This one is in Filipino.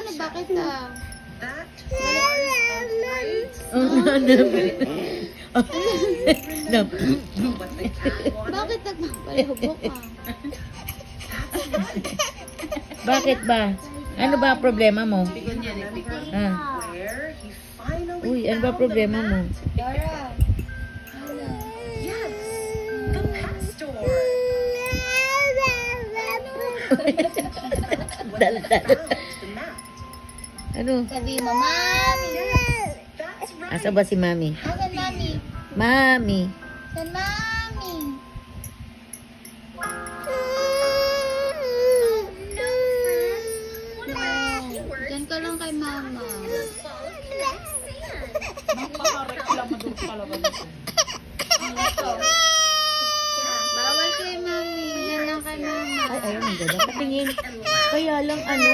Paano? Bakit That what the cat wanted. Bakit nagpapalihubok ka? Bakit ba? Ano ba ang problema mo? Ah. Where he finally Uy, ano ba found problema the mo? mat. Dara. Yes, the pet store. Dal. Found the mat. Ano? Sabi mo, Mami. That's right. Asa ba si Mami? Asan Mami? Mami. San Mami? Diyan ka lang kay Mama. Bawal kay Mami. Diyan lang kay Mama. Ay, ayun, ang ganda. Patingin. Kaya lang ano.